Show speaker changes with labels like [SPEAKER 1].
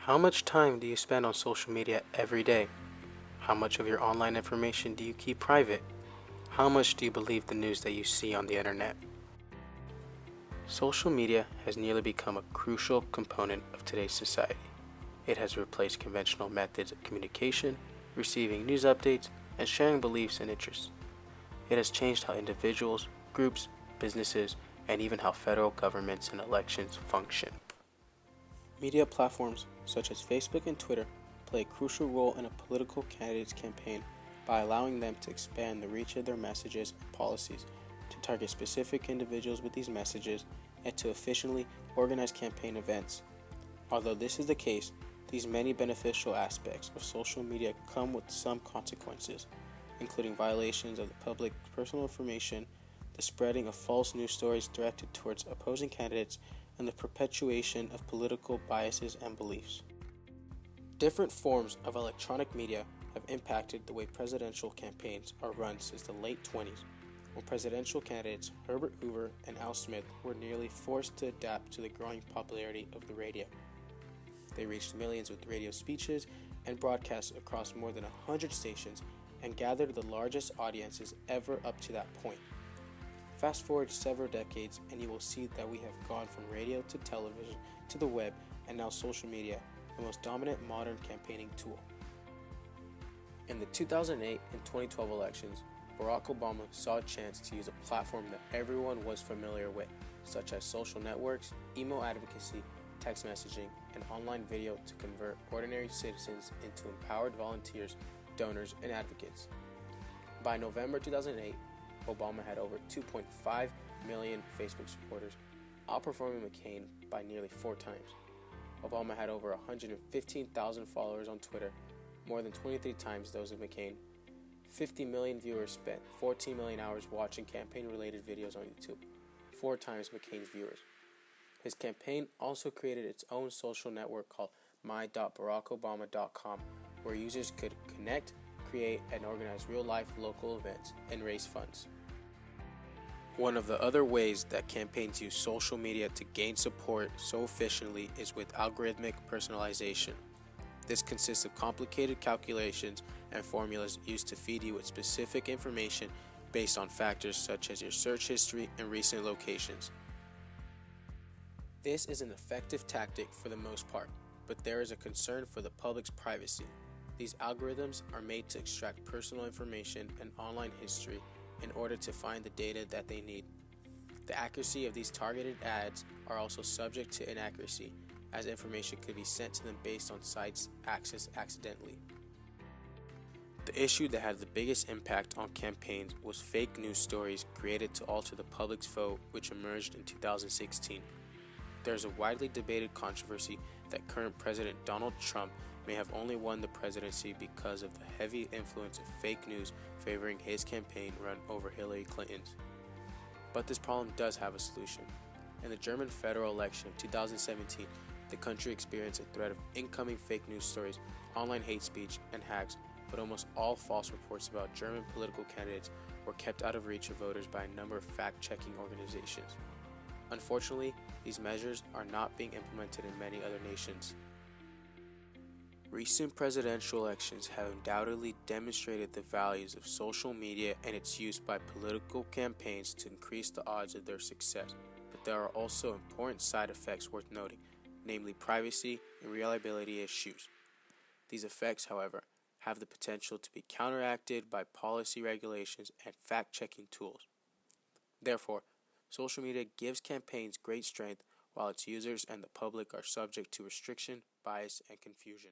[SPEAKER 1] How much time do you spend on social media every day? How much of your online information do you keep private? How much do you believe the news that you see on the internet? Social media has nearly become a crucial component of today's society. It has replaced conventional methods of communication, receiving news updates, and sharing beliefs and interests. It has changed how individuals, groups, businesses, and even how federal governments and elections function. Media platforms such as Facebook and Twitter play a crucial role in a political candidate's campaign by allowing them to expand the reach of their messages and policies, to target specific individuals with these messages, and to efficiently organize campaign events. Although this is the case, these many beneficial aspects of social media come with some consequences, including violations of the public's personal information, the spreading of false news stories directed towards opposing candidates, and the perpetuation of political biases and beliefs. Different forms of electronic media have impacted the way presidential campaigns are run since the late 20s, when presidential candidates Herbert Hoover and Al Smith were nearly forced to adapt to the growing popularity of the radio. They reached millions with radio speeches and broadcasts across more than 100 stations and gathered the largest audiences ever up to that point. Fast forward several decades and you will see that we have gone from radio to television to the web and now social media, the most dominant modern campaigning tool. In the 2008 and 2012 elections, Barack Obama saw a chance to use a platform that everyone was familiar with, such as social networks, email advocacy, text messaging, and online video to convert ordinary citizens into empowered volunteers, donors, and advocates. By November 2008, Obama had over 2.5 million Facebook supporters, outperforming McCain by nearly 4 times. Obama had over 115,000 followers on Twitter, more than 23 times those of McCain. 50 million viewers spent 14 million hours watching campaign-related videos on YouTube, 4 times McCain's viewers. His campaign also created its own social network called my.barackobama.com, where users could connect, create, and organize real-life local events and raise funds. One of the other ways that campaigns use social media to gain support so efficiently is with algorithmic personalization. This consists of complicated calculations and formulas used to feed you with specific information based on factors such as your search history and recent locations. This is an effective tactic for the most part, but there is a concern for the public's privacy. These algorithms are made to extract personal information and online history in order to find the data that they need. The accuracy of these targeted ads are also subject to inaccuracy, as information could be sent to them based on sites accessed accidentally. The issue that had the biggest impact on campaigns was fake news stories created to alter the public's vote, which emerged in 2016. There is a widely debated controversy that current President Donald Trump may have only won the presidency because of the heavy influence of fake news favoring his campaign run over Hillary Clinton's. But this problem does have a solution. In the German federal election of 2017, the country experienced a threat of incoming fake news stories, online hate speech, and hacks, but almost all false reports about German political candidates were kept out of reach of voters by a number of fact-checking organizations. Unfortunately, these measures are not being implemented in many other nations. Recent presidential elections have undoubtedly demonstrated the values of social media and its use by political campaigns to increase the odds of their success, but there are also important side effects worth noting, namely privacy and reliability issues. These effects, however, have the potential to be counteracted by policy regulations and fact-checking tools. Therefore, social media gives campaigns great strength while its users and the public are subject to restriction, bias, and confusion.